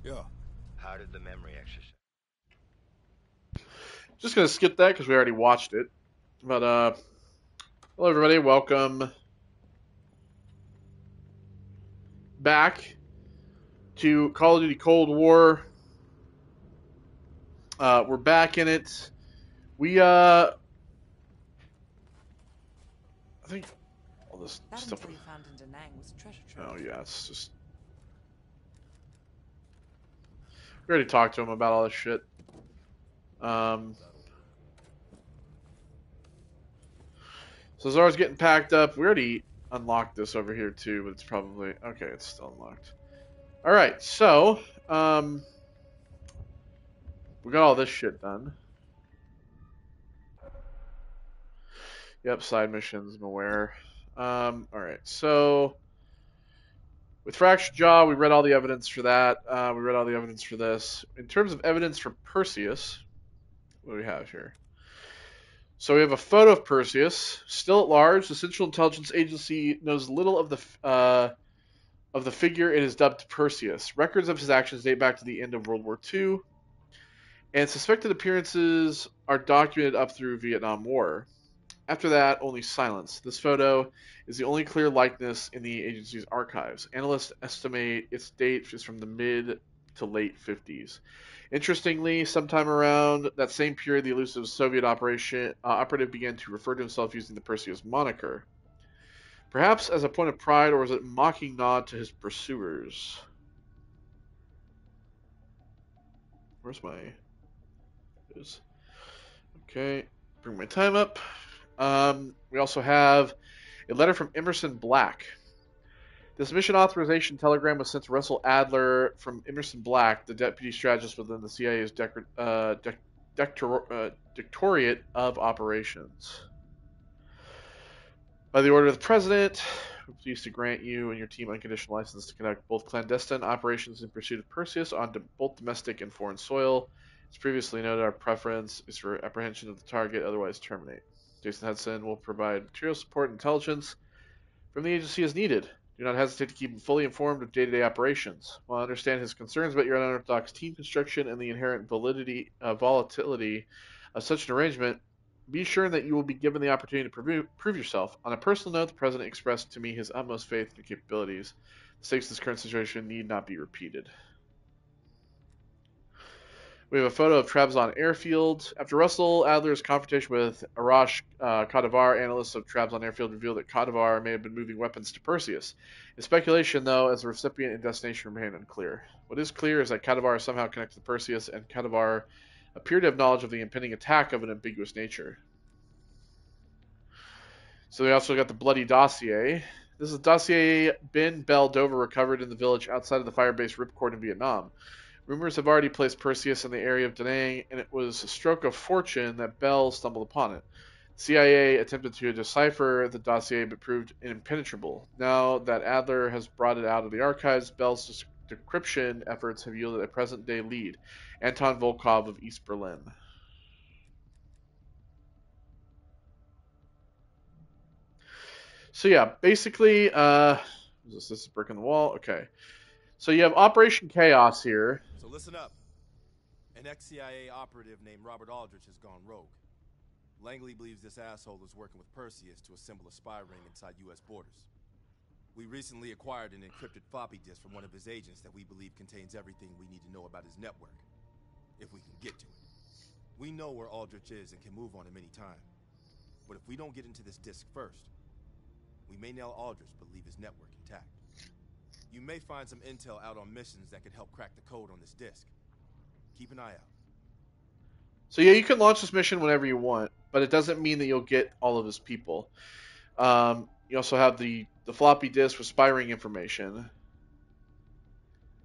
Yeah. How did the memory exercise? Just gonna skip that because we already watched it. But hello everybody, welcome back to Call of Duty Cold War. We're back in it. I think all this That stuff. intel you found in Da Nang was treasure trove. Oh yeah, it's just we already talked to him about all this shit. So Zara's getting packed up. We already unlocked this over here too, but it's probably okay. It's still unlocked. All right, so we got all this shit done. Yep, side missions. I'm aware. All right, so with Fractured Jaw, we read all the evidence for that. We read all the evidence for this. In terms of evidence for Perseus, what do we have here? So we have a photo of Perseus, still at large. The Central Intelligence Agency knows little of the figure it is dubbed Perseus. Records of his actions date back to the end of World War II, and suspected appearances are documented up through Vietnam War. After that, only silence. This photo is the only clear likeness in the agency's archives. Analysts estimate its date is from the mid to late 50s. Interestingly, sometime around that same period, the elusive Soviet operative began to refer to himself using the Perseus moniker. Perhaps as a point of pride, or was it a mocking nod to his pursuers? Where's my... Okay, bring my time up. We also have a letter from Emerson Black. This mission authorization telegram was sent to Russell Adler from Emerson Black, the deputy strategist within the CIA's Directorate of Operations. By the order of the President, we're pleased to grant you and your team unconditional license to conduct both clandestine operations in pursuit of Perseus on both domestic and foreign soil. As previously noted, our preference is for apprehension of the target, otherwise terminate. Jason Hudson will provide material support and intelligence from the agency as needed. Do not hesitate to keep him fully informed of day-to-day operations. While I understand his concerns about your unorthodox team construction and the inherent volatility of such an arrangement, be sure that you will be given the opportunity to prove yourself. On a personal note, the President expressed to me his utmost faith in your capabilities. The stakes of this current situation need not be repeated. We have a photo of Trabzon Airfield. After Russell Adler's confrontation with Arash Kadivar, analysts of Trabzon Airfield revealed that Kadivar may have been moving weapons to Perseus. The speculation, though, as the recipient and destination remain unclear. What is clear is that Kadivar is somehow connected to Perseus, and Kadivar appeared to have knowledge of the impending attack of an ambiguous nature. So we also got the bloody dossier. This is a dossier Ben Bell Dover recovered in the village outside of the fire-based Ripcord in Vietnam. Rumors have already placed Perseus in the area of Da Nang, and it was a stroke of fortune that Bell stumbled upon it. The CIA attempted to decipher the dossier but proved impenetrable. Now that Adler has brought it out of the archives, Bell's decryption efforts have yielded a present-day lead. Anton Volkov of East Berlin. So yeah, basically, this is a brick in the wall. Okay. So you have Operation Chaos here. So listen up. An ex-CIA operative named Robert Aldrich has gone rogue. Langley believes this asshole is working with Perseus to assemble a spy ring inside U.S. borders. We recently acquired an encrypted floppy disk from one of his agents that we believe contains everything we need to know about his network, if we can get to it. We know where Aldrich is and can move on him any time. But if we don't get into this disk first, we may nail Aldrich but leave his network intact. You may find some intel out on missions that could help crack the code on this disk. Keep an eye out. So yeah, you can launch this mission whenever you want, but it doesn't mean that you'll get all of his people. You also have the floppy disk with spy ring information.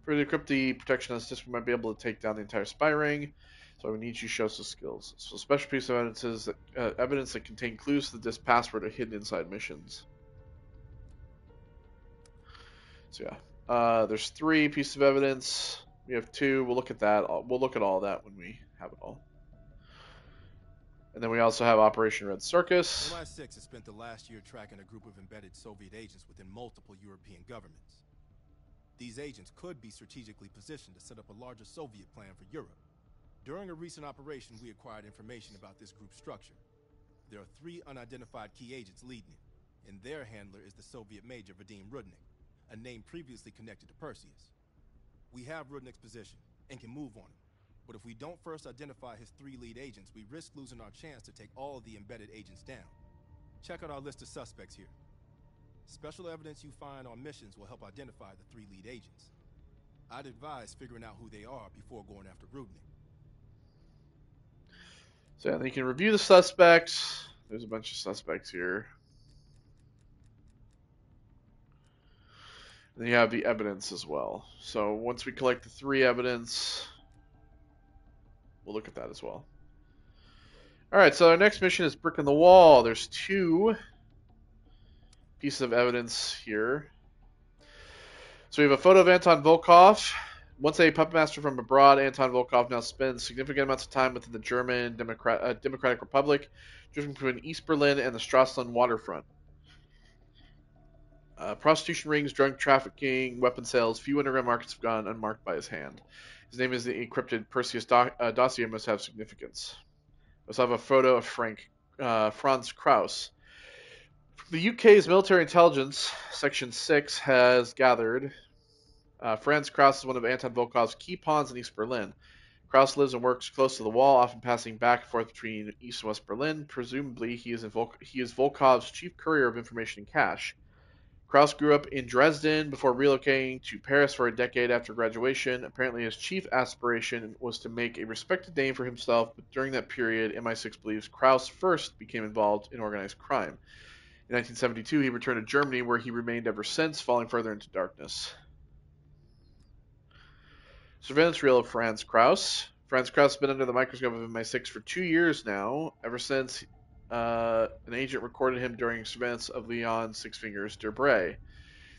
For the decrypt the protection on this disk, we might be able to take down the entire spy ring. So we need you to show some skills. So a special piece of evidence is evidence that contain clues to the disk password are hidden inside missions. So yeah, there's 3 pieces of evidence. We have 2. We'll look at that. We'll look at all that when we have it all. And then we also have Operation Red Circus. MI6 has spent the last year tracking a group of embedded Soviet agents within multiple European governments. These agents could be strategically positioned to set up a larger Soviet plan for Europe. During a recent operation, we acquired information about this group's structure. There are 3 unidentified key agents leading it, and their handler is the Soviet Major Vadim Rudnik, a name previously connected to Perseus. We have Rudnik's position, and can move on him. But if we don't first identify his 3 lead agents, we risk losing our chance to take all of the embedded agents down. Check out our list of suspects here. Special evidence you find on missions will help identify the 3 lead agents. I'd advise figuring out who they are before going after Rudnik. So yeah, you can review the suspects. There's a bunch of suspects here. Then you have the evidence as well. So once we collect the 3 evidence, we'll look at that as well. Alright, so our next mission is Brick in the Wall. There's 2 pieces of evidence here. So we have a photo of Anton Volkov. Once a puppet master from abroad, Anton Volkov now spends significant amounts of time within the German Democratic Republic, drifting between East Berlin and the Strassland waterfront. Prostitution rings, drug trafficking, weapon sales, few underground markets have gone unmarked by his hand. His name is the encrypted Perseus dossier must have significance. We also have a photo of Franz Kraus. The UK's military intelligence, Section 6, has gathered Franz Kraus is one of Anton Volkov's key pawns in East Berlin. Kraus lives and works close to the wall, often passing back and forth between East and West Berlin. Presumably, he is Volkov's chief courier of information and cash. Kraus grew up in Dresden before relocating to Paris for a decade after graduation. Apparently, his chief aspiration was to make a respected name for himself, but during that period, MI6 believes Kraus first became involved in organized crime. In 1972, he returned to Germany, where he remained ever since, falling further into darkness. Surveillance reel of Franz Kraus. Franz Kraus has been under the microscope of MI6 for 2 years now, ever since an agent recorded him during surveillance of Leon Six Fingers Derbray.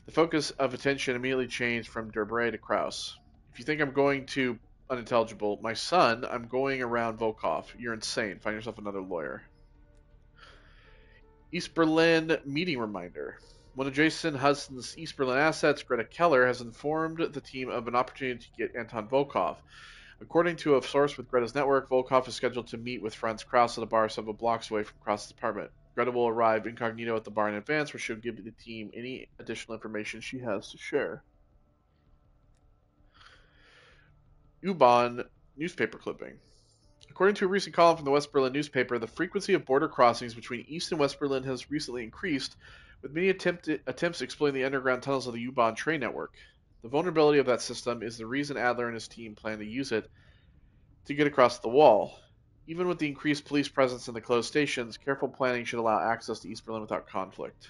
The focus of attention immediately changed from Derbray to Kraus. If you think I'm going to unintelligible, my son, I'm going around Volkov. You're insane. Find yourself another lawyer. East Berlin meeting reminder. One of Jason Hudson's East Berlin assets, Greta Keller, has informed the team of an opportunity to get Anton Volkov. According to a source with Greta's network, Volkov is scheduled to meet with Franz Kraus at a bar several blocks away from Kraus' apartment. Greta will arrive incognito at the bar in advance, where she'll give the team any additional information she has to share. U-Bahn newspaper clipping. According to a recent column from the West Berlin newspaper, the frequency of border crossings between East and West Berlin has recently increased, with many attempts exploiting the underground tunnels of the U-Bahn train network. The vulnerability of that system is the reason Adler and his team plan to use it to get across the wall. Even with the increased police presence in the closed stations, careful planning should allow access to East Berlin without conflict.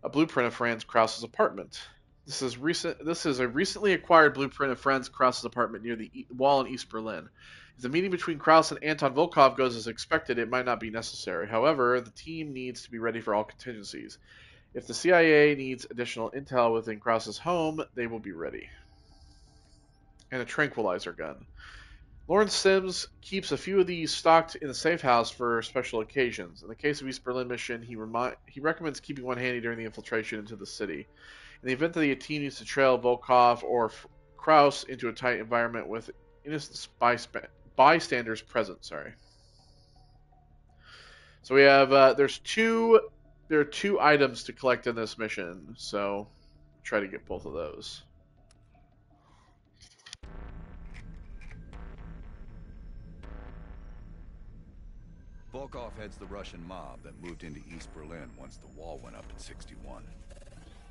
A blueprint of Franz Kraus's apartment. This is a recently acquired blueprint of Franz Kraus's apartment near the wall in East Berlin. If the meeting between Kraus and Anton Volkov goes as expected, it might not be necessary. However, the team needs to be ready for all contingencies. If the CIA needs additional intel within Kraus's home, they will be ready. And a tranquilizer gun. Lawrence Sims keeps a few of these stocked in the safe house for special occasions. In the case of East Berlin mission, he recommends keeping one handy during the infiltration into the city. In the event that the team needs to trail Volkov or Kraus into a tight environment with innocent bystanders present. So we have there are 2 items to collect in this mission, so try to get both of those. Volkov heads the Russian mob that moved into East Berlin once the wall went up in '61.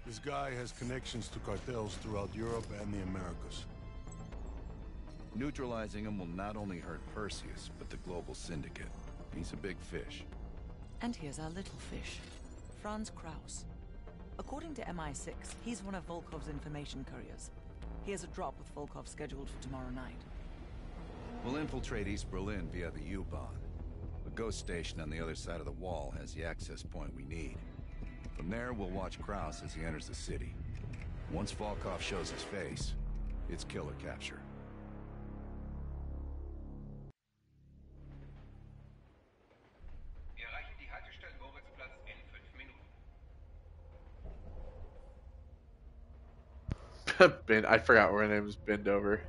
This guy has connections to cartels throughout Europe and the Americas. Neutralizing him will not only hurt Perseus, but the global syndicate. He's a big fish. And here's our little fish, Franz Kraus. According to MI6, he's one of Volkov's information couriers. He has a drop with Volkov scheduled for tomorrow night. We'll infiltrate East Berlin via the U-Bahn. The ghost station on the other side of the wall has the access point we need. From there, we'll watch Kraus as he enters the city. Once Volkov shows his face, it's kill or capture. Wir erreichen die Haltestelle Moritzplatz in 5 Minuten. I forgot her name is Bindover.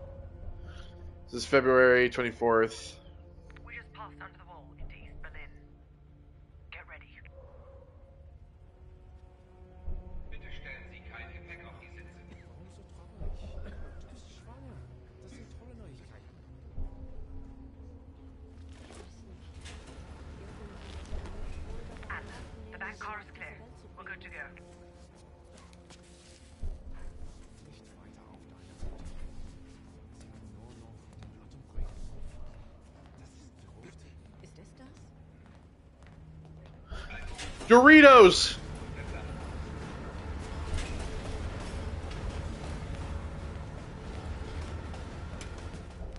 This is February 24th. We just passed under the wall into East Berlin. Get ready. Bitte stellen Sie kein Gepäck auf die Sitze. Warum so traurig? Du bist schwanger. Das sind tolle Neuigkeiten. Anna, the back car is clear. We're good to go. Nicht weiter auf deiner Seite. Sie haben nur noch den Atembrake drauf. Das ist verrückt. Ist das das? Doritos!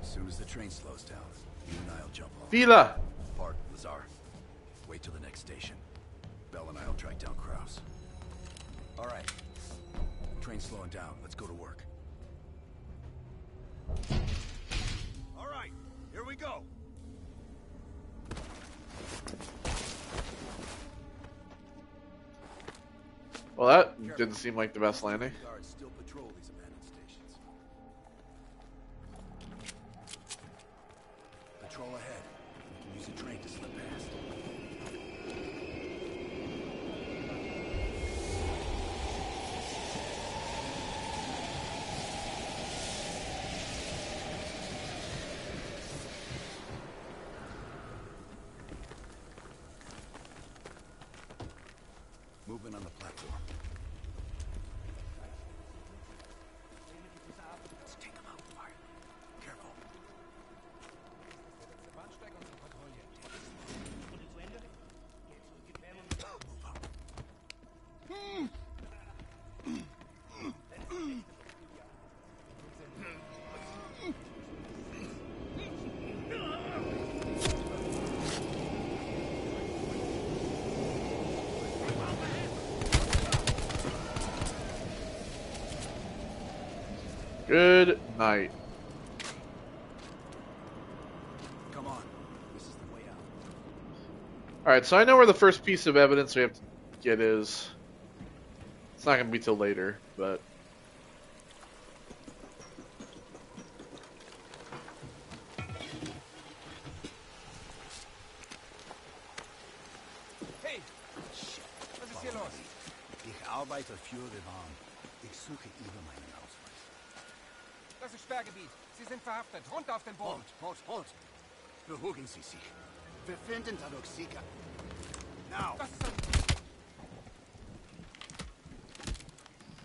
As soon as the train slows down, you and I'll jump on. Fila! Bart, Lazar, wait till the next station. Bell and I'll track down Kraus. All right. Train's slowing down. Let's go to work. All right, here we go. Well, that didn't seem like the best landing. Guards still patrol these abandoned stations. Patrol ahead. We can use a train to slip past. Movement on the platform. Let's take them out, Bart. Careful. Bahnsteig unsere Patrouille. Wurde zu Ende? Geh zurück, gib Bell und Move up. Good night. Come on. This is the way out. Alright, so I know where the first piece of evidence we have to get is. It's not going to be till later, but... Hey! Was ist hier los? Ich arbeite für die Bahn. Ich suche über meinen Ausweis. Das ist Sperrgebiet. Sie sind verhaftet. Runter auf den Boden. Halt! Beruhigen Sie sich. Wir finden dadurch sicher. Now! Das ist ein...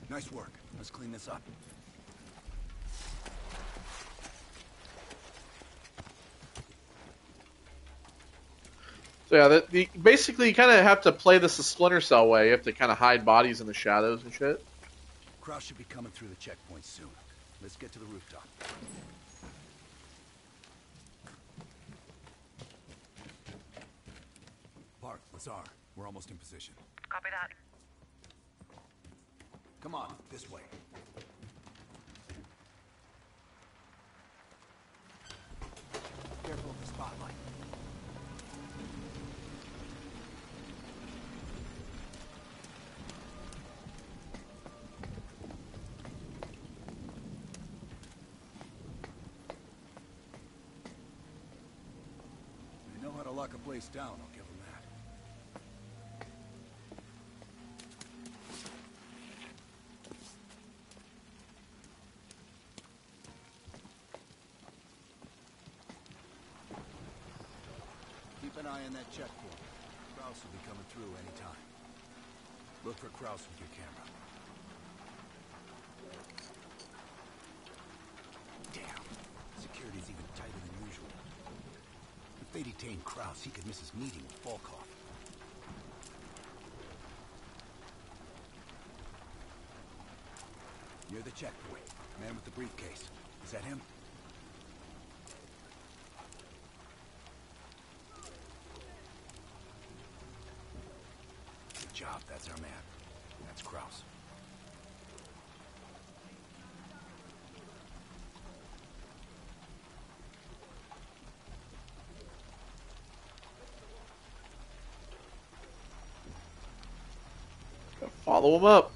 Nice work. Let's clean this up. So yeah, basically you kind of have to play this the Splinter Cell way. You have to kind of hide bodies in the shadows and shit. Kraus should be coming through the checkpoint soon. Let's get to the rooftop. Bart, Lazar, we're almost in position. Copy that. Come on, this way. Careful of the spotlight. They know how to lock a place down, I'll give them that. Keep an eye on that checkpoint. Kraus will be coming through any time. Look for Kraus with your camera. Damn. Security's even tighter than usual. If they detain Kraus, he could miss his meeting with Volkov. Near the checkpoint. Man with the briefcase. Is that him? Good job. That's our man. That's Kraus. Follow him up.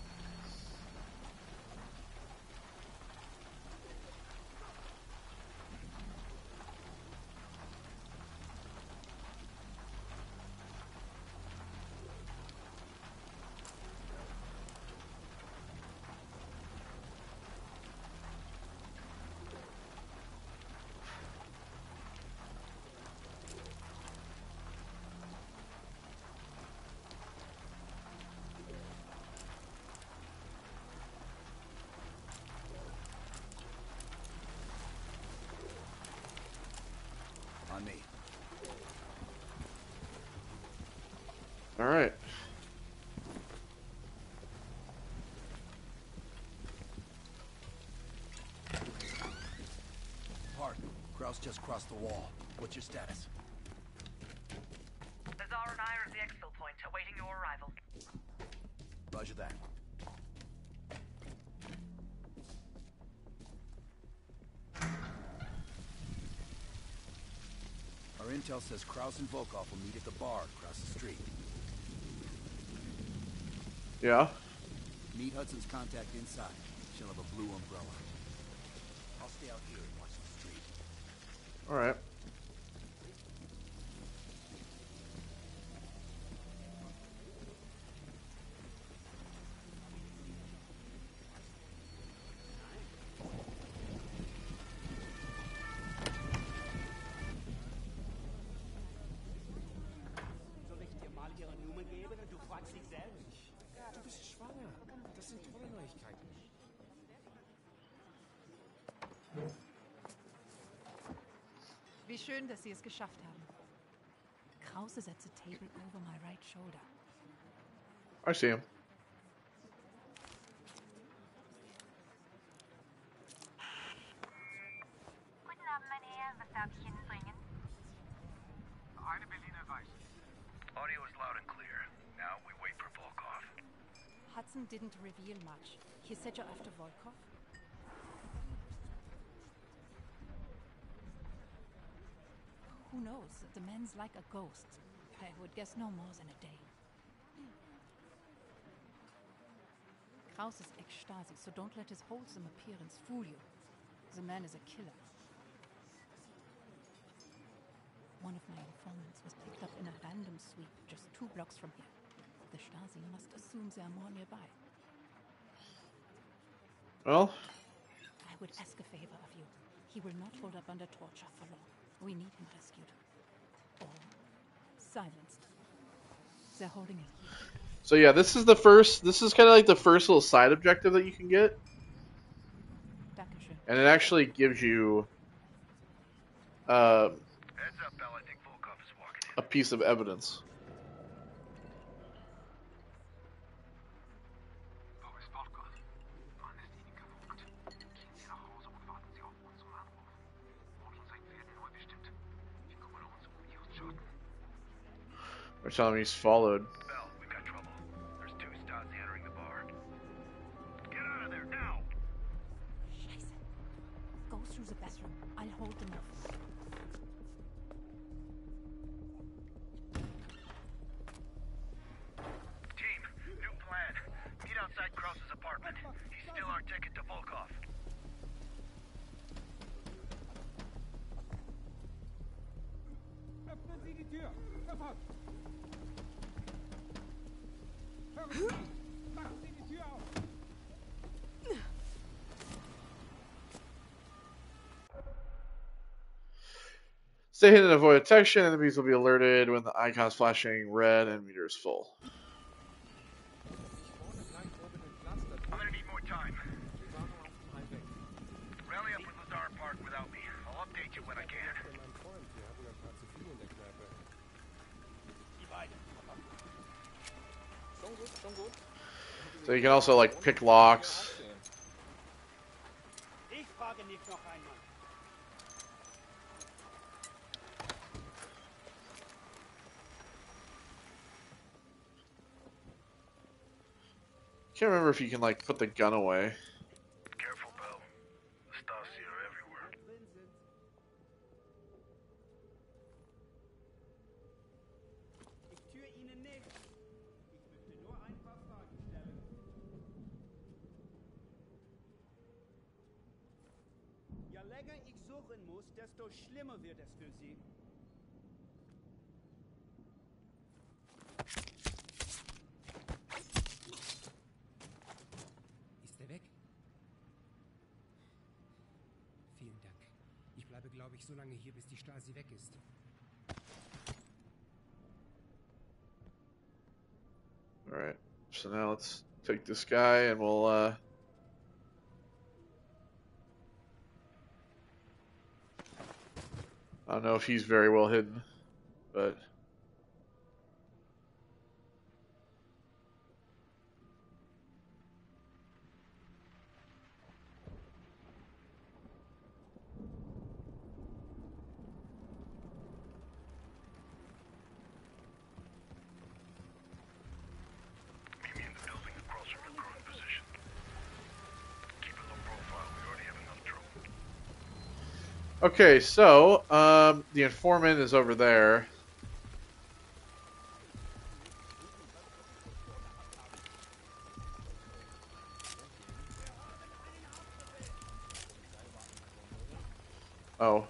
All right. Park, Kraus just crossed the wall. What's your status? The Tsar and I are at the exfil point, awaiting your arrival. Roger that. Our intel says Kraus and Volkov will meet at the bar across the street. Yeah. Meet Hudson's contact inside. She'll have a blue umbrella. I'll stay out here and watch the street. All right. Soll ich dir mal ihre Nummer geben und du fragst dich selbst? Du bist schwanger. Das sind tolle Neuigkeiten. Wie schön, dass Sie es geschafft haben. Krause is at the table over my right shoulder. I see him. Guten Abend, mein Herr. Was darf ich Ihnen bringen? Eine Berliner Weiß. Audio is loud and clear. Now we wait for Volkov. Hudson didn't reveal much. He said you're after Volkov? Who knows? The man's like a ghost. I would guess no more than a day. Kraus is ex-Stasi, so don't let his wholesome appearance fool you. The man is a killer. One of my informants was picked up in a random sweep just 2 blocks from here. The Stasi must assume there are more nearby. Well, I would ask a favor of you. He will not hold up under torture for long. We need him rescued. Or silenced. They're holding him. so yeah, this is kind of like the first little side objective that you can get. Dankeschön. And it actually gives you Heads up, Bell. I think Volkov is walking in. a piece of evidence. Wo ist Volkov? Wann ist Ihnen gewogt? Gehen Sie nach Hause und warten Sie auf unseren Anruf. Morgen sein Pferd neu bestimmt. Wir kümmern uns um Ihren Schaden. They're telling me he's followed. Bell, we've got trouble. There's 2 Stasi entering the bar. Get out of there now! Scheiße. Go through the bathroom. I'll hold them off. Team, new plan. Meet outside Kraus's apartment. He's still our ticket to Volkov. Öffnen Sie die Tür. Sofort. Hören Sie. Machen Sie die Tür auf. Stay hidden and avoid detection. Enemies will be alerted when the icon's flashing red and meter is full. I'm gonna need more time. Rally up with Lazar Park without me. I'll update you when I can. Die beiden. So you can also like pick locks. Ich frage nicht noch einmal. Can't remember if you can like put the gun away. Careful, Bell. The Stasi are everywhere. Ich tue Ihnen nichts. Ich möchte nur ein paar Fragen stellen. Je länger ich suchen muss, desto schlimmer wird es für Sie. Ist er weg? Vielen Dank. Ich bleibe, glaube ich, so lange hier, bis die Stasi weg ist. Alright, so now let's take this guy and we'll I don't know if he's very well hidden, but Okay, so the informant is over there. Oh.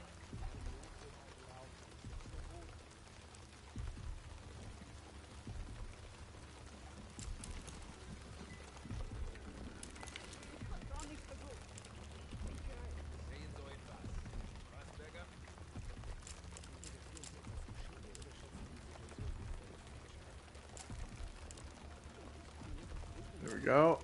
There we go.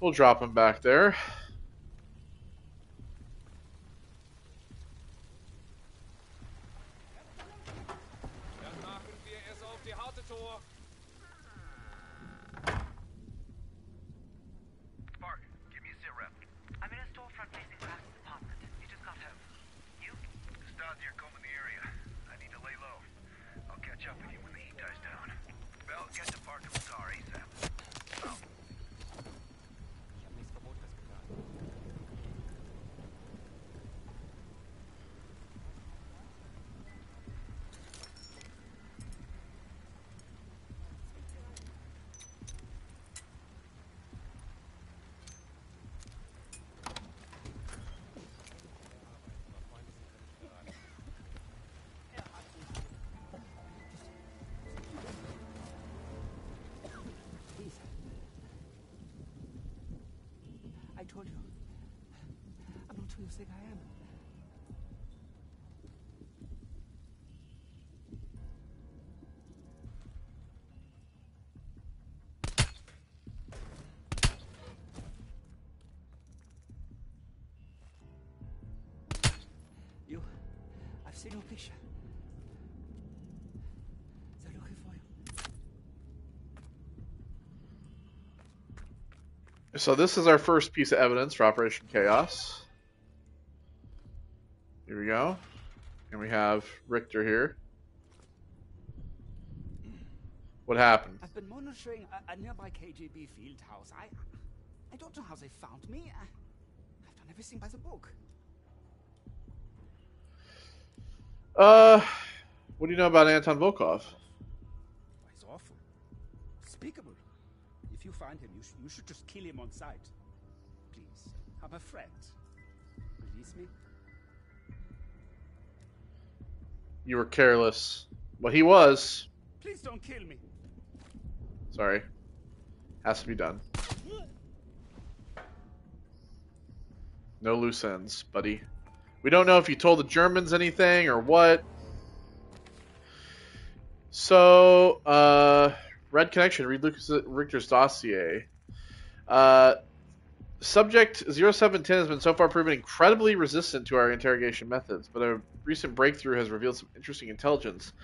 We'll drop him back there. Spark, give me a sit rep. I'm in a storefront facing Kraft's apartment. He just got home. You? Stasi are combing the area. I need to lay low. I'll catch up with you when the heat dies down. Bell, get to Park and Lazar ASAP. Out. Ich habe nichts Verbotenes getan. I told you. I'm not who you think I am. You. I've seen your picture. They're looking for you. So this is our first piece of evidence for Operation Chaos. Here we go. And we have Richter here. What happened? I've been monitoring a nearby KGB field house. I don't know how they found me. I've done everything by the book. What do you know about Anton Volkov? He's awful. Despicable. If you find him, you should just kill him on sight. Please, I'm a friend. Release me. You were careless. Well, he was. Please don't kill me. Sorry. Has to be done. No loose ends, buddy. We don't know if you told the Germans anything or what. So, Red Connection, read Richter's dossier. Subject 0710 has been so far proven incredibly resistant to our interrogation methods, but a recent breakthrough has revealed some interesting intelligence.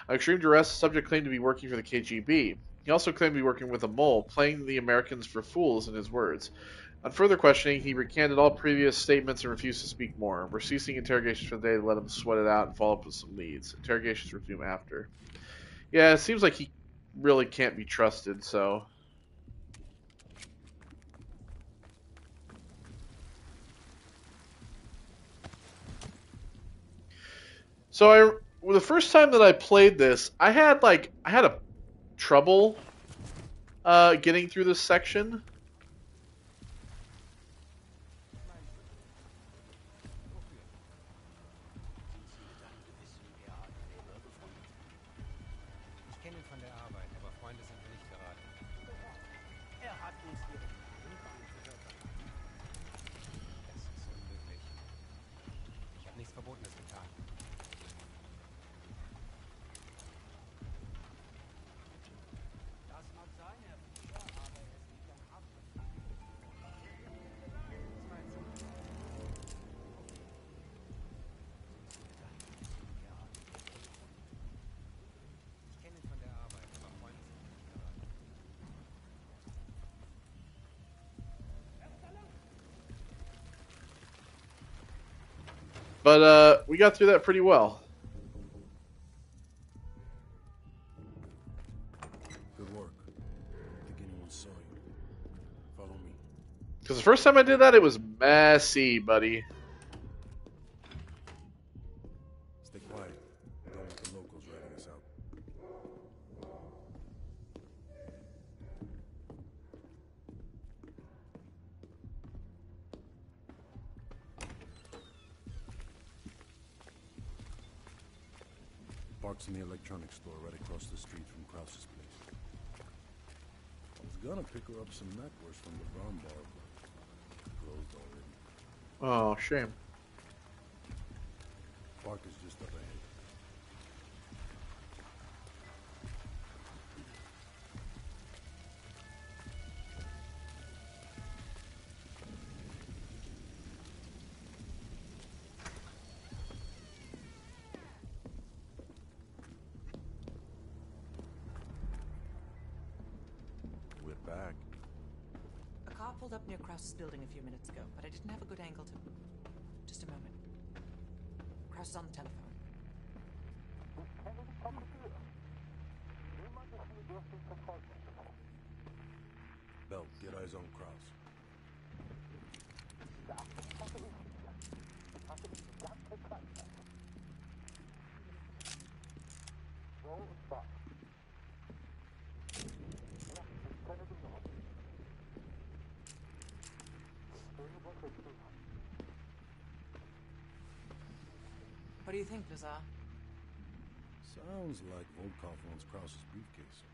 On extreme duress, the subject claimed to be working for the KGB. He also claimed to be working with a mole, playing the Americans for fools, in his words. On further questioning, he recanted all previous statements and refused to speak more. We're ceasing interrogations for the day to let him sweat it out and follow up with some leads. Interrogations resume after. Yeah, it seems like he really can't be trusted, so... So the first time that I played this, I had a trouble getting through this section. Ich kenne ihn von der Arbeit, aber Freunde sind wir nicht gerade. Hat uns ihre Das ist unmöglich. Ich habe nichts Verbotenes getan. Das mag sein, Herr Fischer, aber es gibt ein hartes. But we got through that pretty well. Good work. I don't think anyone saw you. Follow me. Because the first time I did that, it was messy, buddy. Stay quiet. Don't let the locals ratting us out. Park's in the electronics store right across the street from Krause's place. I was gonna pick her up some knackwurst from the brown bar, but closed already. Oh, shame. Park is just up ahead. We're back. A car pulled up near Krause's building a few minutes ago, but I didn't have a good angle to... Just a moment. Kraus is on the telephone. Bell, get eyes on Kraus. What do you think, Lazar? Sounds like Volkov owns Krause's briefcase.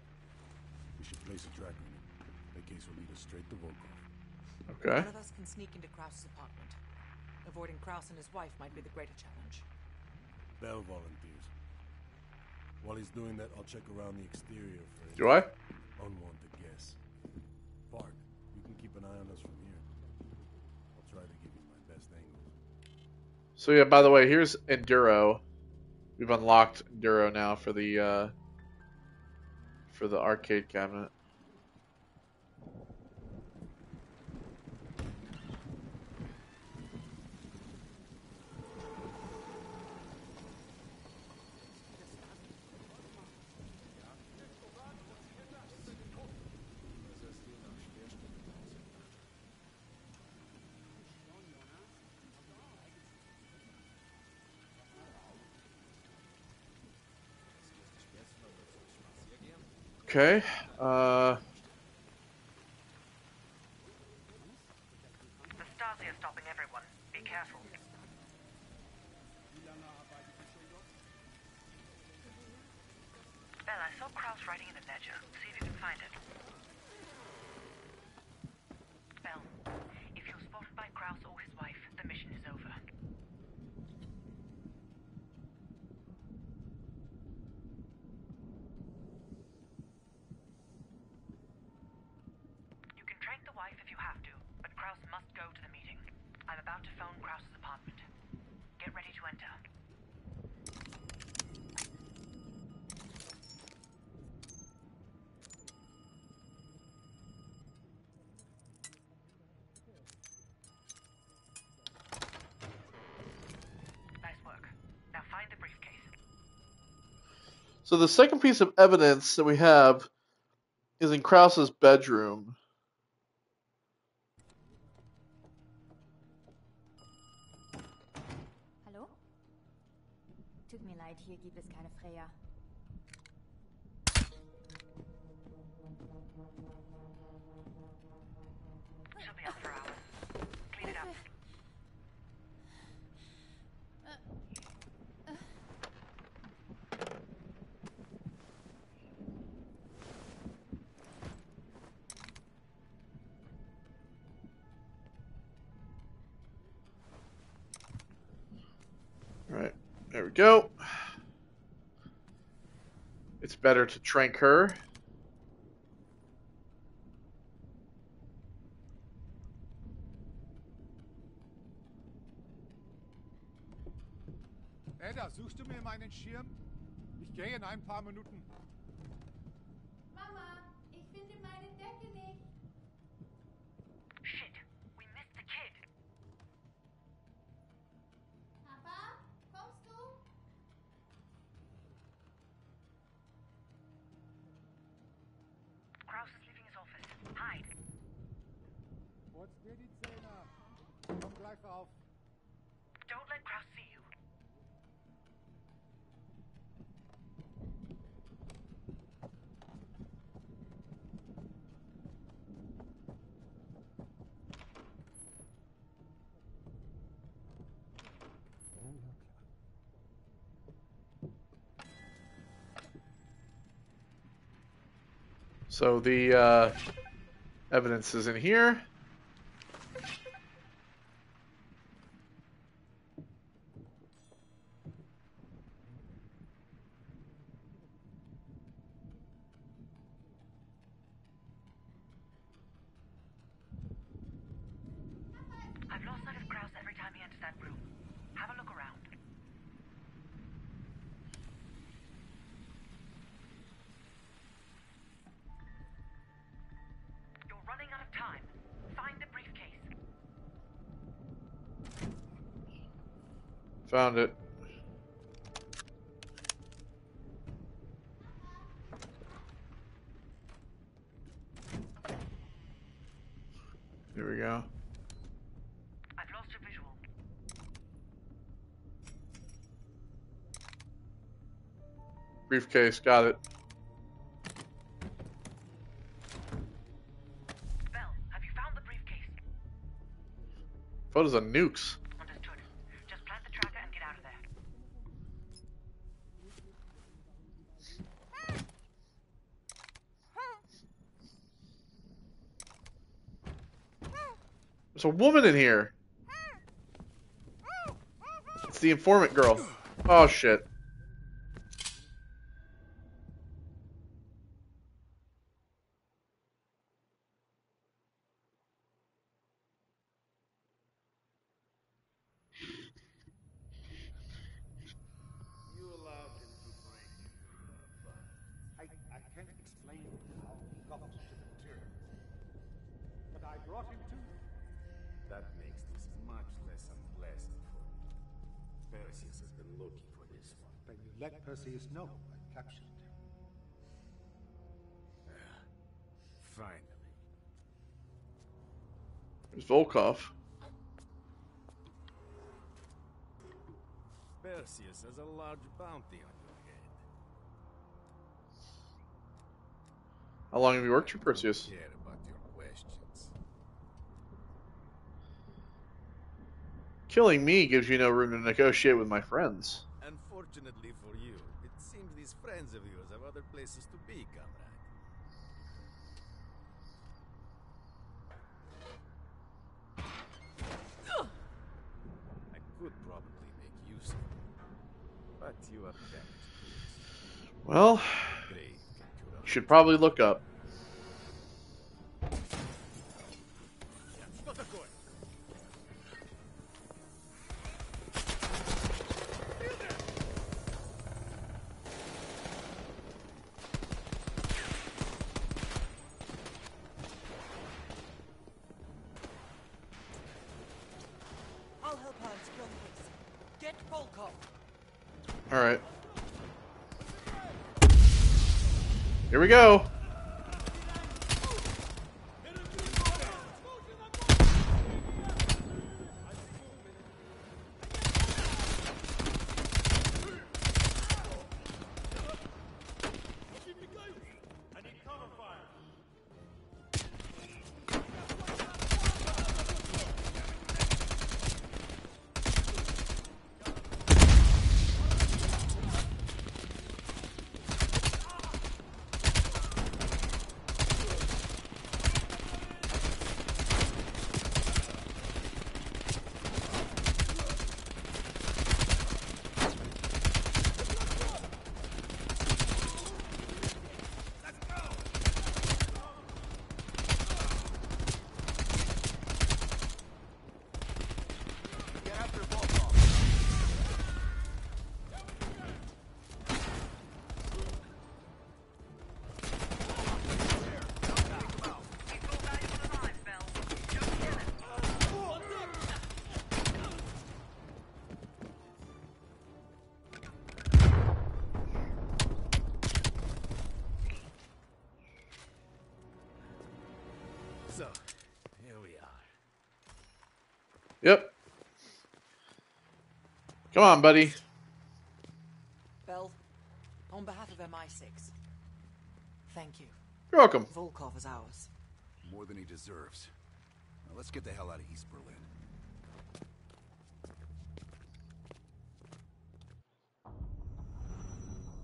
We should place a tracker in it. That case will lead us straight to Volkov. Okay. One of us can sneak into Krause's apartment. Avoiding Krause and his wife might be the greater challenge. Bell volunteers. While he's doing that, I'll check around the exterior for Do I? unwanted guests. Park, you can keep an eye on us from here. I'll try to give you my best angles. So yeah, by the way, here's Enduro. We've unlocked Enduro now for the arcade cabinet. Okay. The Stasi are stopping everyone. Be careful. Bell, I saw Kraus writing in a ledger. See if you can find it. Bell, if you're spotted by Kraus or his wife, the mission is over. You can train the wife if you have to, but Kraus must go to the meeting. I'm about to phone Kraus's apartment. Get ready to enter. Nice work. Now find the briefcase. So the second piece of evidence that we have is in Krause's bedroom. Hallo? Tut mir leid, hier gibt es keine Freya. She'll be up for hours. Clean it up. Alright, there we go. It's better to trank her. Ada, suchst du mir meinen Schirm? Ich gehe in ein paar Minuten. Mama, ich finde meine Decke nicht. Shit, we missed the kid. Papa? Putz dir die Zähne. Komm gleich rauf. Don't let Kraus see you. So the evidence is in here. I've lost sight of Kraus every time he enters that room. Have a look around. You're running out of time. Find the briefcase. Found it. Here we go. I've lost your visual. Briefcase, got it. Bell, have you found the briefcase? Photos of nukes. Understood. Just plant the tracker and get out of there. There's a woman in here. It's the informant girl. Oh shit. You allowed him to break into I can't explain how he got to the materials. But I brought him to you. That makes this much less unpleasant for me. Perseus has been looking for this one. Then you let Perseus know I captured him. Finally. There's Volkov. Perseus has a large bounty on your head. How long have you worked for Perseus? Care about your questions. Killing me gives you no room to negotiate with my friends. Unfortunately for you, it seems these friends of yours have other places to be, comrade. I could probably make use of it, but you have damaged. Well, you should probably look up. I'll help her secure the case. Get Volkov. All right. Here we go. So, here we are. Yep. Come on, buddy. Bell, on behalf of MI6, thank you. You're welcome. Volkov is ours. More than he deserves. Now let's get the hell out of East Berlin.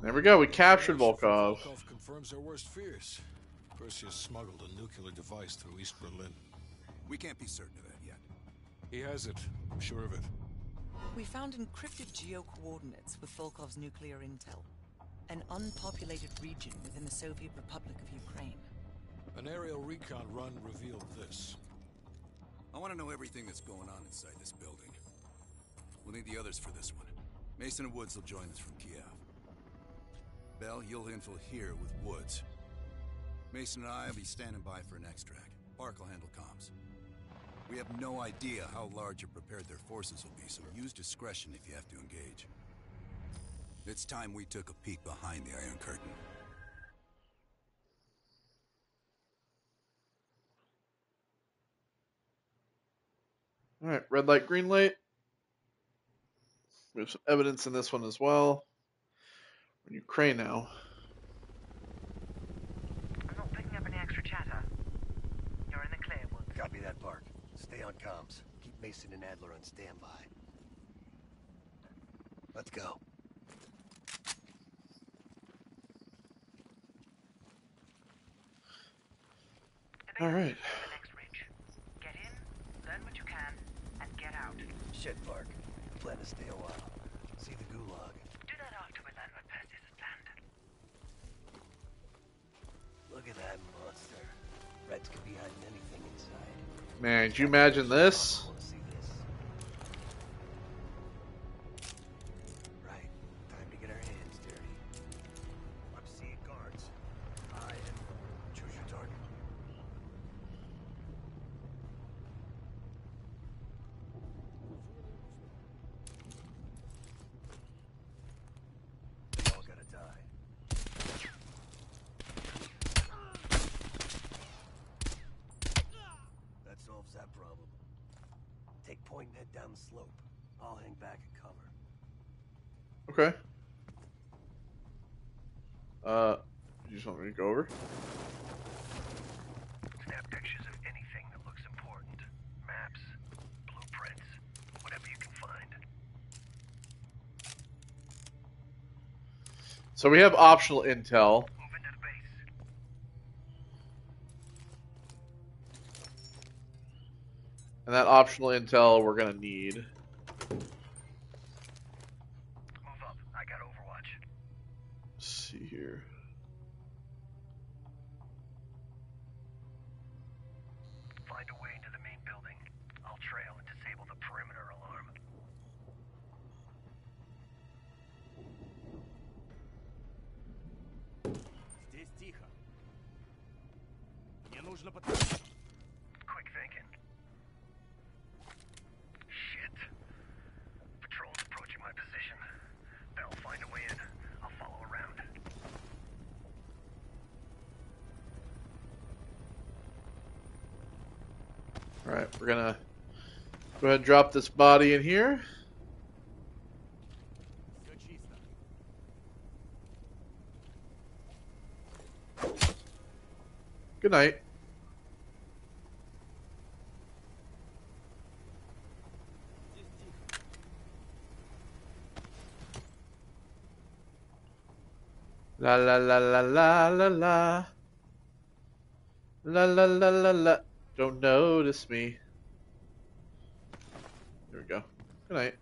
There we go. We captured Volkov. Volkov confirms our worst fears. Perseus smuggled a nuclear device through East Berlin. We can't be certain of that yet. He has it. I'm sure of it. We found encrypted geo-coordinates with Volkov's nuclear intel. An unpopulated region within the Soviet Republic of Ukraine. An aerial recon run revealed this. I want to know everything that's going on inside this building. We'll need the others for this one. Mason and Woods will join us from Kiev. Bell, you'll infill here with Woods. Mason and I will be standing by for an extract. Park will handle comms. We have no idea how large or prepared their forces will be, so use discretion if you have to engage. It's time we took a peek behind the Iron Curtain. Alright, red light, green light. We have some evidence in this one as well. We're in Ukraine now. I'm not picking up any extra chatter. You're in the clear, Woods. Copy that, Park. Stay on comms. Keep Mason and Adler on standby. Let's go. All right. The next ridge. Get in, learn what you can, and get out. Shit, Park. Plan to stay a while. See the gulag. Do that after we learn what Perseus has planned. Look at that monster. Reds could be hiding anything inside. Man, could you imagine this? Right. Time to get our hands dirty. I'm seeing guards. Choose your target. They all gotta die. That solves that problem. Take point and head down the slope. I'll hang back and cover. Okay. You just want me to go over? Snap pictures of anything that looks important. Maps, blueprints, whatever you can find. So we have optional intel. Move into the base. And that optional intel we're gonna need. Move up. I got Overwatch. Let's see here. Find a way into the main building. I'll trail and disable the perimeter alarm. Здесь тихо. Мне нужно Quick thinking. Shit. Patrol's approaching my position. Bell, find a way in. I'll follow around. Alright, we're gonna go ahead and drop this body in here. Все чисто. Good night. La la la la la la la. La la la la la. Don't notice me. There we go. Good night.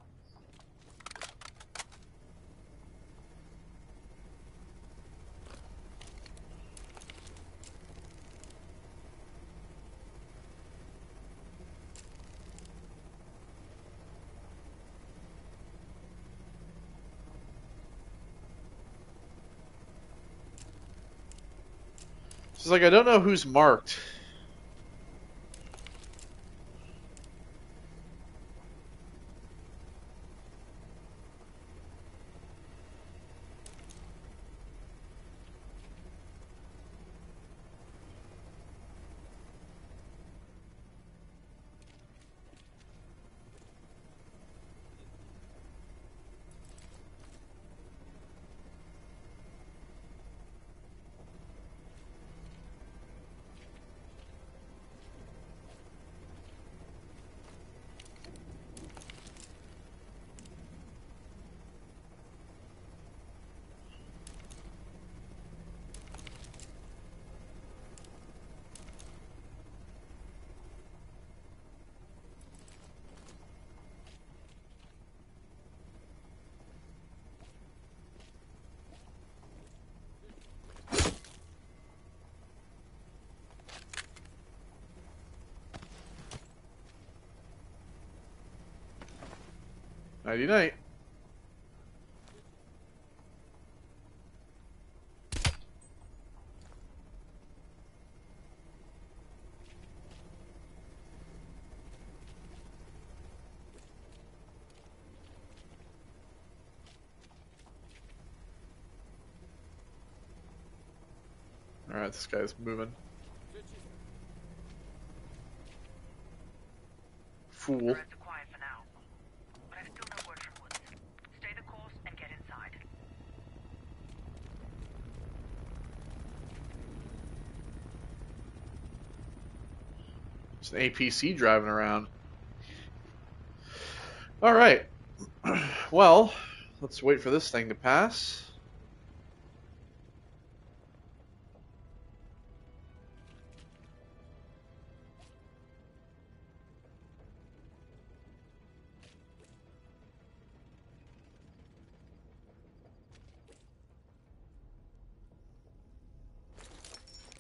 It's like I don't know who's marked. Nighty night. Alright, this guy's moving. Fool. The rest are quiet for now, but I've still no word from Woods. Stay the course and get inside. It's an APC driving around. Alright. Well, let's wait for this thing to pass.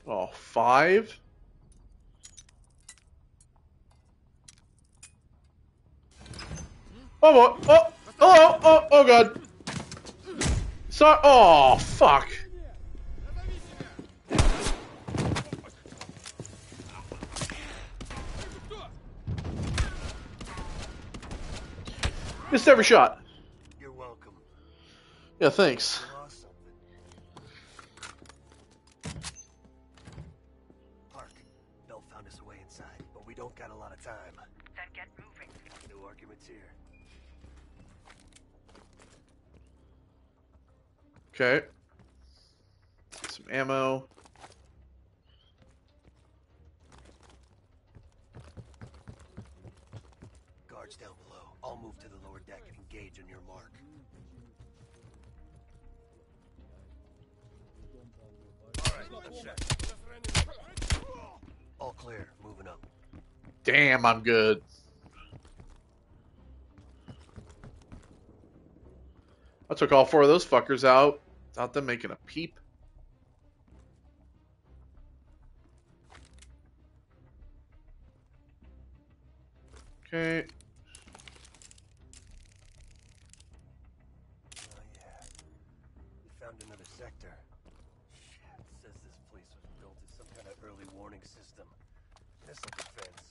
Oh, 5? Oh boy! Oh god! Sorry. Oh fuck! Missed every shot. You're welcome. Yeah, thanks. Park. Bell found us a way inside, but we don't got a lot of time. Then get moving. No arguments here. Okay. Some ammo. Guards down below. I'll move to the lower deck and engage on your mark. Alright, I'm set. All clear. Moving up. Damn, I'm good. I took all 4 of those fuckers out without them making a peep. Okay. Oh yeah. We found another sector. Shit, says this place was built as some kind of early warning system. Missile defense.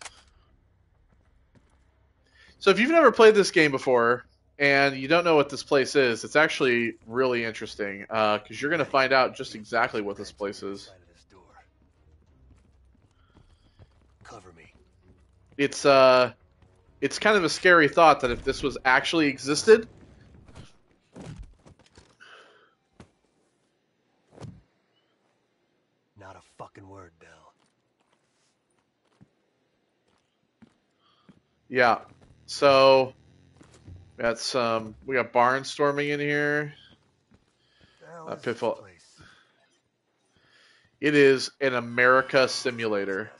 So if you've never played this game before and you don't know what this place is, it's actually really interesting because you're going to find out just exactly what this place is. Cover me. It's kind of a scary thought that if this was actually existed, not a fucking word, Bell. yeah. So we got barnstorming in here. Pitfall. It is an America simulator.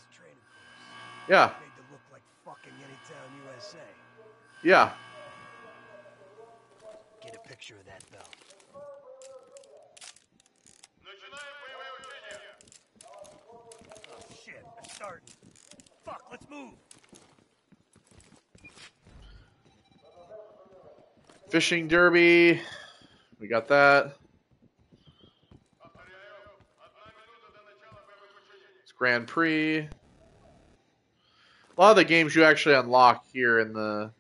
Yeah. Made to look like fucking Anytown, USA. Yeah. Get a picture of that, Bell. Oh shit, they're starting. Fuck, let's move. Fishing derby. We got that. It's Grand Prix. A lot of the games you actually unlock here in the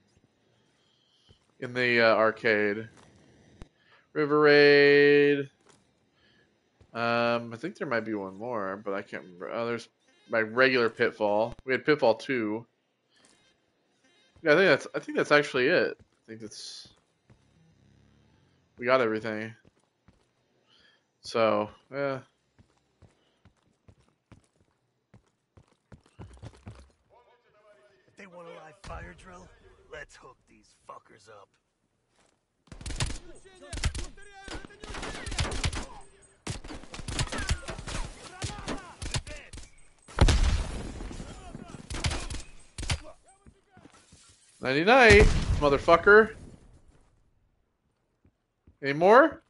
arcade. River Raid. I think there might be one more, but I can't remember. Oh, there's my regular Pitfall. We had Pitfall 2. Yeah, I think that's actually it. I think that's we got everything. So, yeah. They want a live fire drill? Let's hook these fuckers up. Nighty-night, motherfucker. Any more?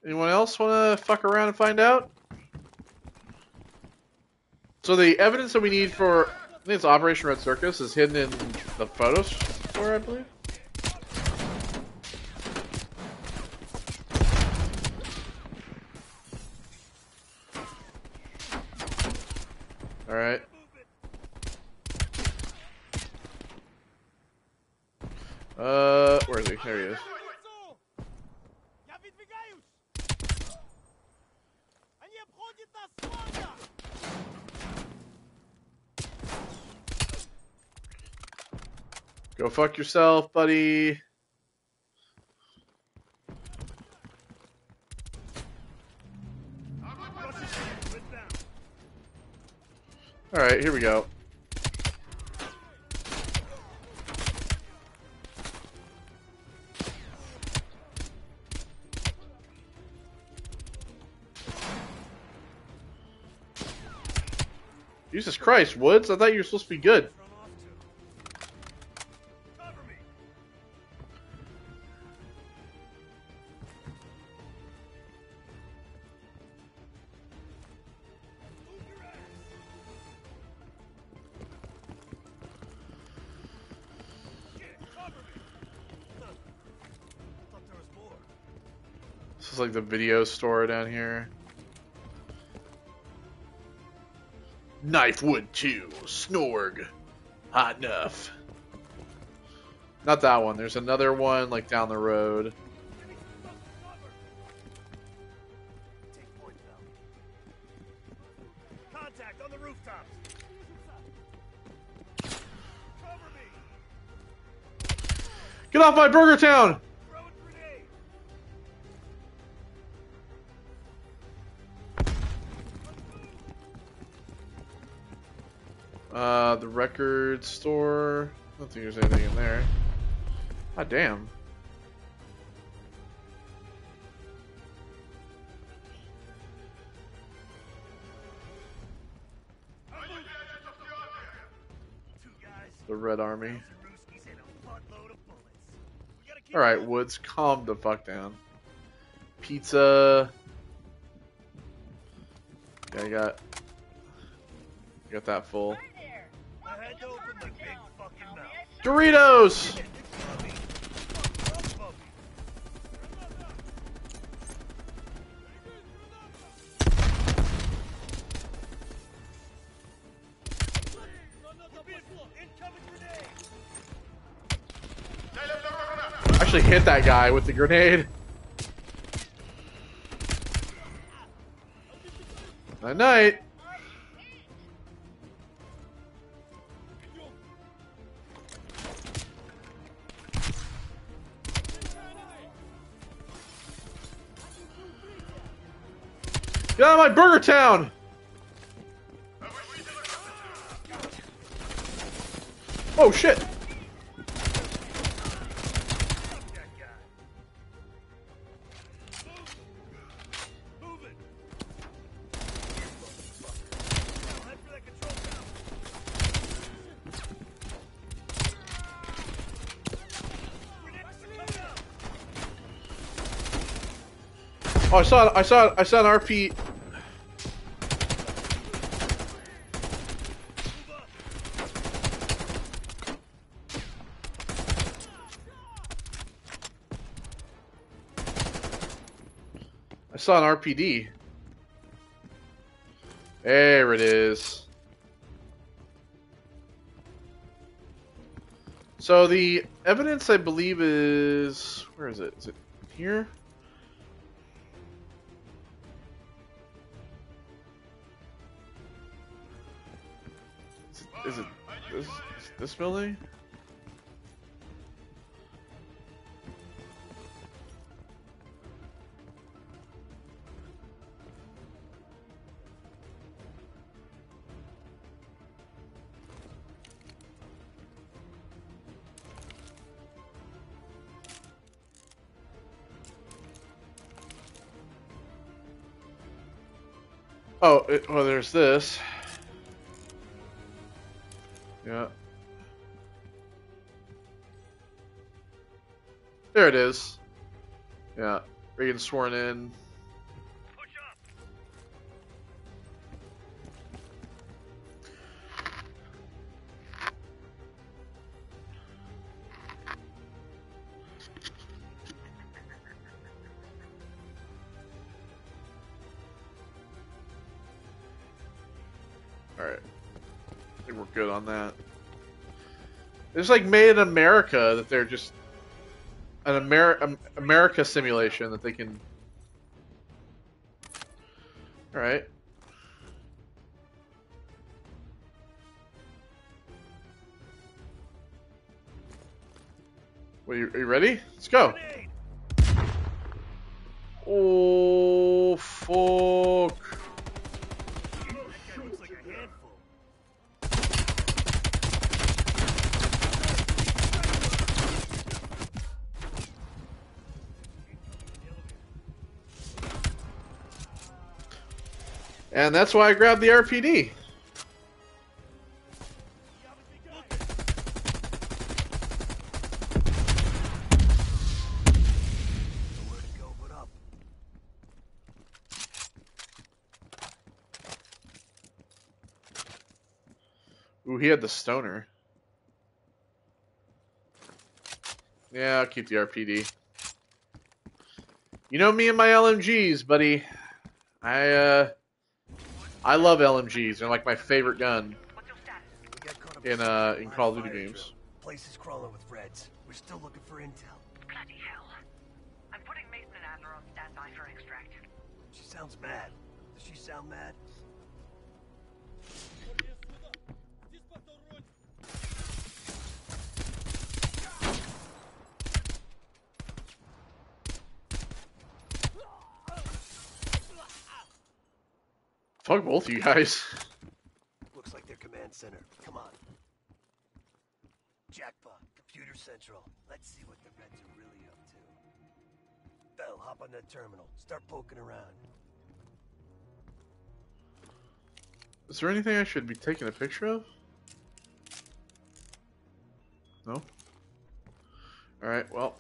Anyone else want to fuck around and find out? So the evidence that we need for, I think it's Operation Red Circus, is hidden in the photos store, I believe. Alright. Where is he? There he is. Go fuck yourself, buddy. Alright, here we go. Jesus Christ, Woods, I thought you were supposed to be good. This is like the video store down here. Knifewood 2, Snorg. Hot enough. Not that one. There's another one like down the road. Contact on the rooftops. Get off my Burger Town! The record store. I don't think there's anything in there. God damn. The Red Army. Alright, Woods, calm the fuck down. Pizza. Yeah, you got that full. Doritos! Actually hit that guy with the grenade. Night night. Get out of my Burger Town! Oh shit! Oh, I saw an RP. I saw an RPD. There it is. So the evidence, I believe, is... Where is it? Is it here? Is it this building? Oh, well, there's this. Yeah. There it is. Yeah. Reagan sworn in. Alright. think we're good on that. It's like made in America that they're just an America simulation that they can. All right. Are you ready? Let's go. Oh, fuck. And that's why I grabbed the RPD. Ooh, he had the stoner. Yeah, I'll keep the RPD. You know me and my LMGs, buddy. I love LMGs. They're like my favorite gun in Call of Duty games. Place is crawling with Reds. We're still looking for intel. Bloody hell. I'm putting Mason and Adler on standby for extract. She sounds mad. Does she sound mad? Fuck both of you guys. Looks like their command center. Come on. Jackpot, Computer Central. Let's see what the Reds are really up to. Bell, hop on that terminal. Start poking around. Is there anything I should be taking a picture of? No? Alright, well.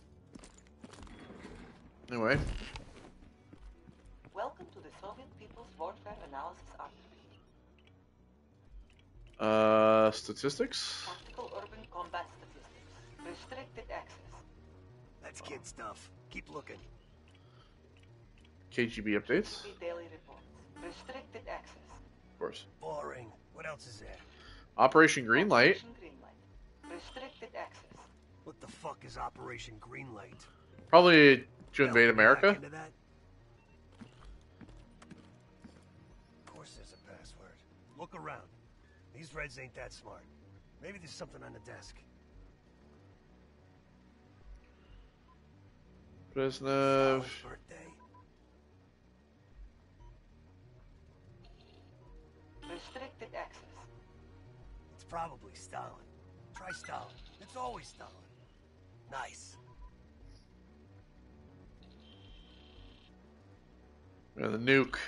Anyway. Welcome to the Soviet People's Warfare Analysis Archive. Statistics? Tactical urban combat statistics. Restricted access. That's kid stuff. Keep looking. KGB updates? KGB daily reports. Restricted access. Of course. Boring. What else is there? Operation Greenlight. Operation Greenlight. Restricted access. What the fuck is Operation Greenlight? Probably to invade America. Of course there's a password. Look around. These Reds ain't that smart. Maybe there's something on the desk. Brezhnev. Birthday? Restricted access. It's probably Stalin. Try Stalin. It's always Stalin. Nice. And the nuke.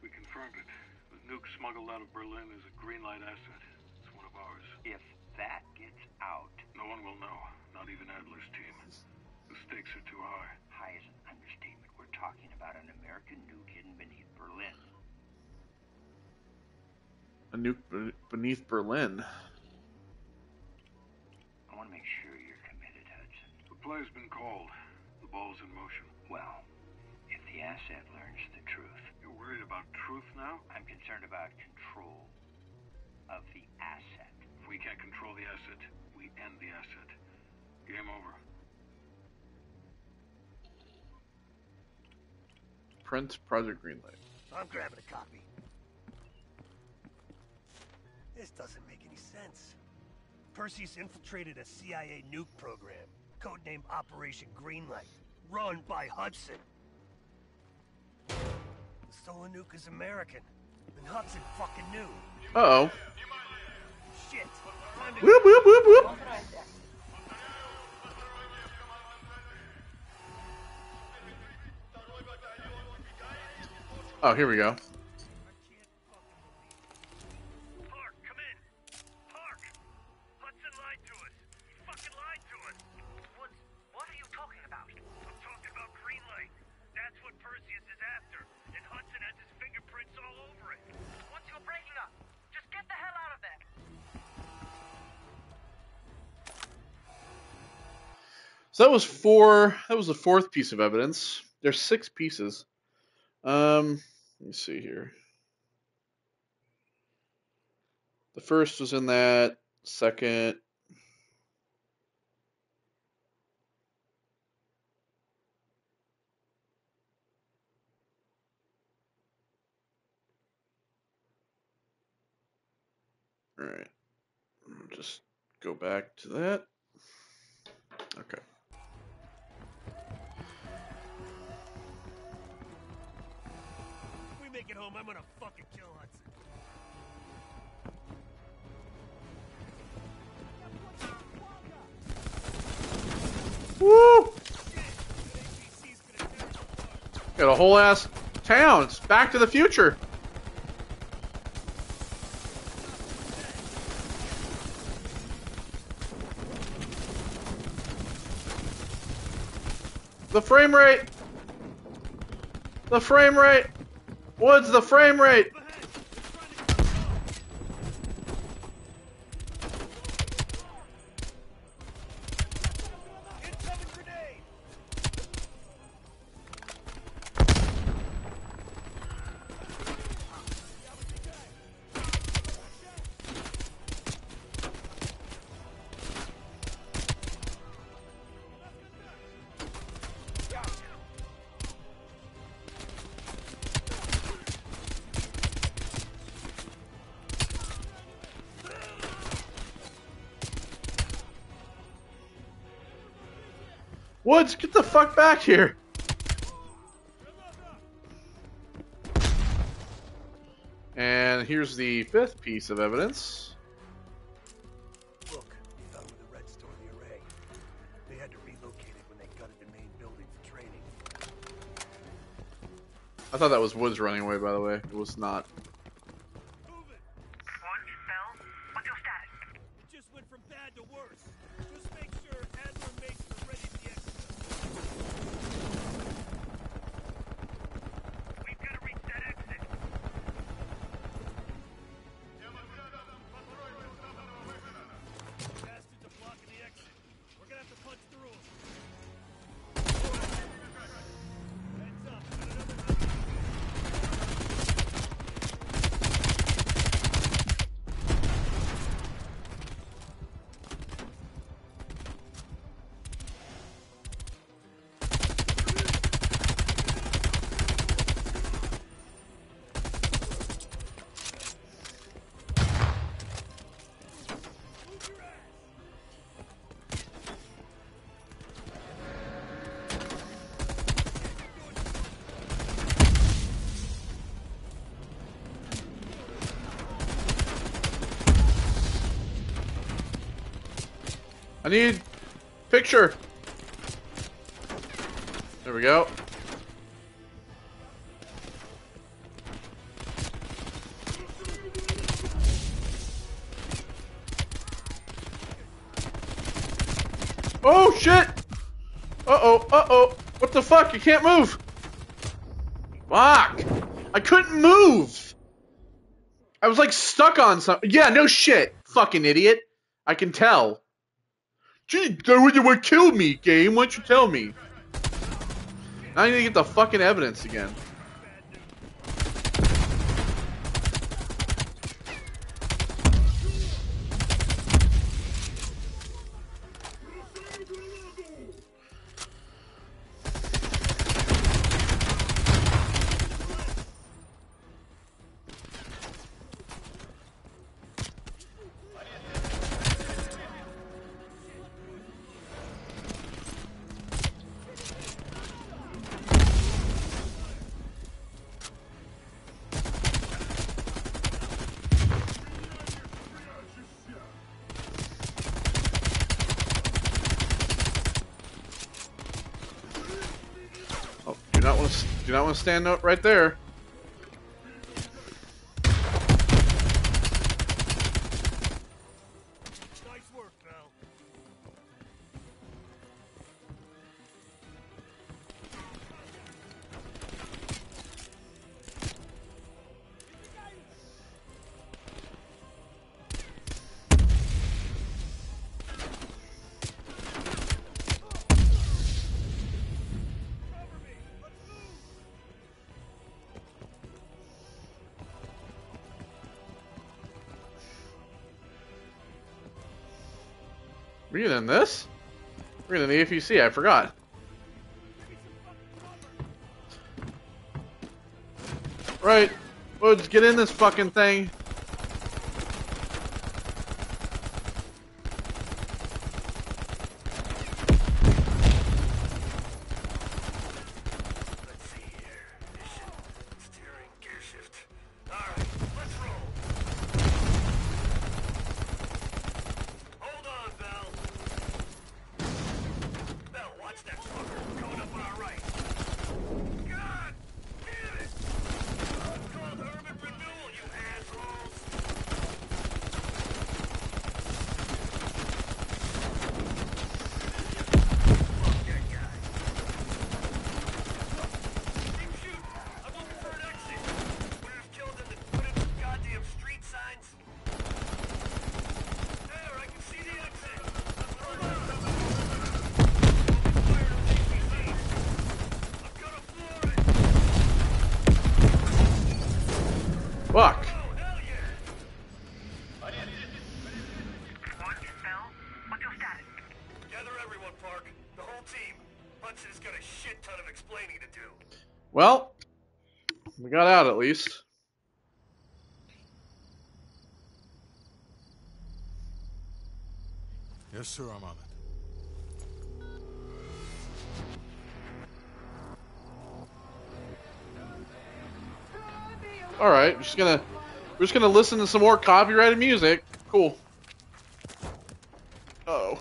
We confirmed it. The nuke smuggled out of Berlin is a Greenlight asset. It's one of ours. If that gets out... No one will know. Not even Adler's team. The stakes are too high. High is an understatement. We're talking about an American nuke hidden beneath Berlin. A nuke beneath Berlin. I want to make sure you're committed, Hudson. The play's been called. The ball's in motion. Well, if the asset learns the truth... You're worried about truth now? I'm concerned about control of the asset. If we can't control the asset, we end the asset. Game over. Print Project Greenlight. I'm grabbing a copy. This doesn't make any sense. Perseus infiltrated a CIA nuke program, codenamed Operation Greenlight, run by Hudson. The stolen nuke is American, and Hudson fucking knew. Uh-oh. Shit. Whoop, whoop, whoop, whoop. Oh, here we go. Park, come in. Park. Hudson lied to us. He fucking lied to us. What are you talking about? I'm talking about Greenlight. That's what Perseus is after. And Hudson has his fingerprints all over it. Once you're breaking up, just get the hell out of there. So that was four. That was the fourth piece of evidence. There's 6 pieces. Let me see here. The first was in that. Second. All right. Just go back to that. Okay. If we make it home, I'm gonna fucking kill Hudson. Woo! Got a whole ass town. It's Back to the Future. The frame rate. The frame rate. Woods, the frame rate. Woods, get the fuck back here. And here's the fifth piece of evidence. Look, we found where the Reds stored the array. They had to relocate it when they gutted the main building for training. I thought that was Woods running away, by the way. It was not. What's your status? It just went from bad to worse. Just make sure Adler and Mason are ready for the exit. We've got to reach that exit. Bastards are blocking the exit. We're gonna have to punch through them. Heads up, got another. I need picture. There we go. Oh shit! Uh-oh, uh-oh. What the fuck? You can't move. Fuck! I couldn't move! I was like stuck on something. Yeah, no shit. Fucking idiot. I can tell. Gee, what killed me, game? Why don't you tell me? Now I need to get the fucking evidence again. Do not want to stand up right there. Nice work, Val. Were you in this? We're in the AFC, I forgot. Right. Woods, get in this fucking thing. Fuck. Gather everyone, Park. The whole team. Hudson's got a shit ton of explaining to do. Well, we got out at least. Yes, sir, I'm on it. All right, we're just gonna listen to some more copyrighted music. Cool. Uh-oh.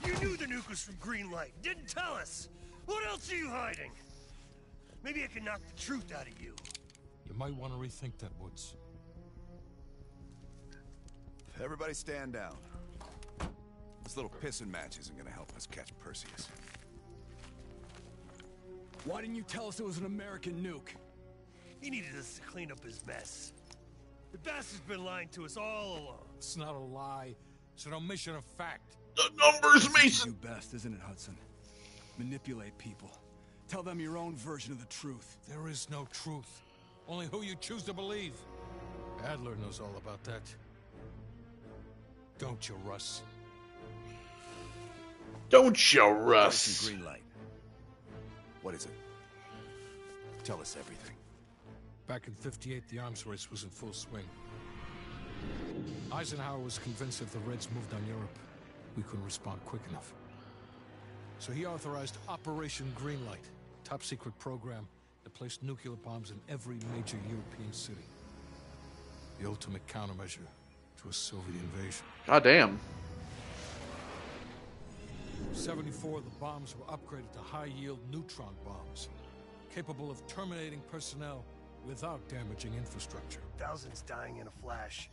You knew the nuke was from Greenlight. Didn't tell us. What else are you hiding? Maybe I can knock the truth out of you. You might want to rethink that, Woods. Everybody stand down. This little pissing match isn't gonna help us catch Perseus. Why didn't you tell us it was an American nuke? He needed us to clean up his mess. The bastard's been lying to us all along. It's not a lie. It's an omission of fact. The numbers, Mason! You best, isn't it, Hudson? Manipulate people. Tell them your own version of the truth. There is no truth. Only who you choose to believe. Adler knows all about that. Don't you, Russ? Don't you, Russ? Green light. What is it? Tell us everything. Back in '58, the arms race was in full swing. Eisenhower was convinced if the Reds moved on Europe, we couldn't respond quick enough. So he authorized Operation Greenlight, top secret program that placed nuclear bombs in every major European city. The ultimate countermeasure to a Soviet invasion. God damn. 74 of the bombs were upgraded to high-yield neutron bombs, capable of terminating personnel without damaging infrastructure. Thousands dying in a flash.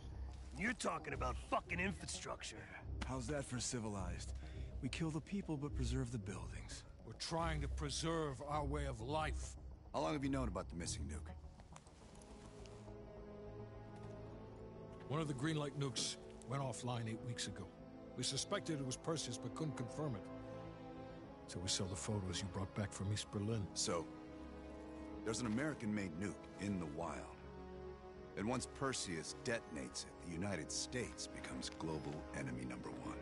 And you're talking about fucking infrastructure. How's that for civilized? We kill the people but preserve the buildings. We're trying to preserve our way of life. How long have you known about the missing nuke? One of the Greenlight nukes went offline 8 weeks ago. We suspected it was Perseus, but couldn't confirm it. So we saw the photos you brought back from East Berlin. So, there's an American-made nuke in the wild. And once Perseus detonates it, the United States becomes global enemy #1.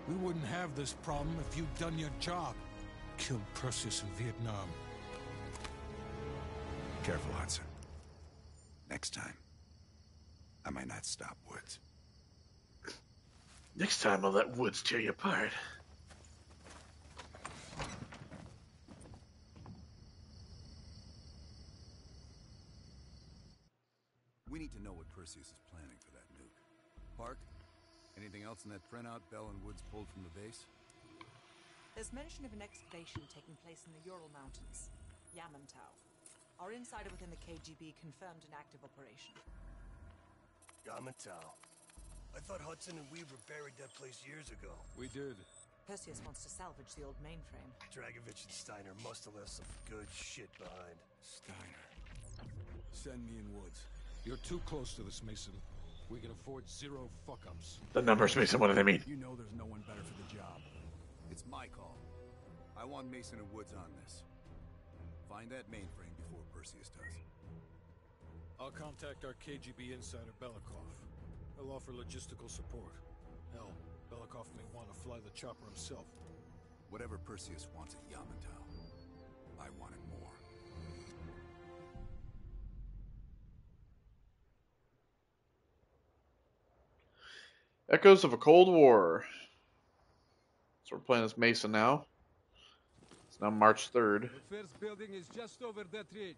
We wouldn't have this problem if you'd done your job. Killed Perseus in Vietnam. Careful, Hudson. Next time, I might not stop Woods. Next time I'll let Woods tear you apart. We need to know what Perseus is planning for that nuke. Park, anything else in that printout Bell and Woods pulled from the base? There's mention of an excavation taking place in the Ural Mountains, Yamantau. Our insider within the KGB confirmed an active operation. Yamantau. I thought Hudson and Weaver buried that place years ago. We did. Perseus wants to salvage the old mainframe. Dragovich and Steiner must have left some good shit behind. Steiner. Send me in Woods. You're too close to this, Mason. We can afford 0 fuck-ups. The numbers, Mason, what do they mean? You know there's no one better for the job. It's my call. I want Mason and Woods on this. Find that mainframe before Perseus does. I'll contact our KGB insider Belikov. He'll offer logistical support. Hell, Belikov may want to fly the chopper himself. Whatever Perseus wants at Yamantau, I want it more. Echoes of a Cold War. So we're playing as Mason now. It's now March 3rd. The first building is just over that ridge.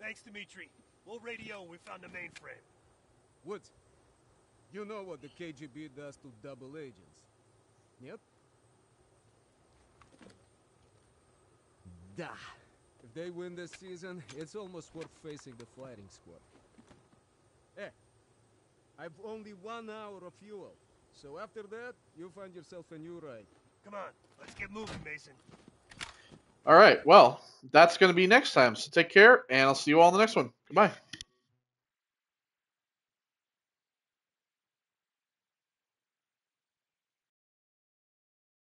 Thanks, Dimitri. We'll radio when we found the mainframe. Woods, you know what the KGB does to double agents. Yep. Da. If they win this season, it's almost worth facing the fighting squad. Hey, I've only 1 hour of fuel. So after that, you find yourself a new ride. Come on, let's get moving, Mason. All right, well, that's going to be next time. So take care, and I'll see you all in the next one. Goodbye.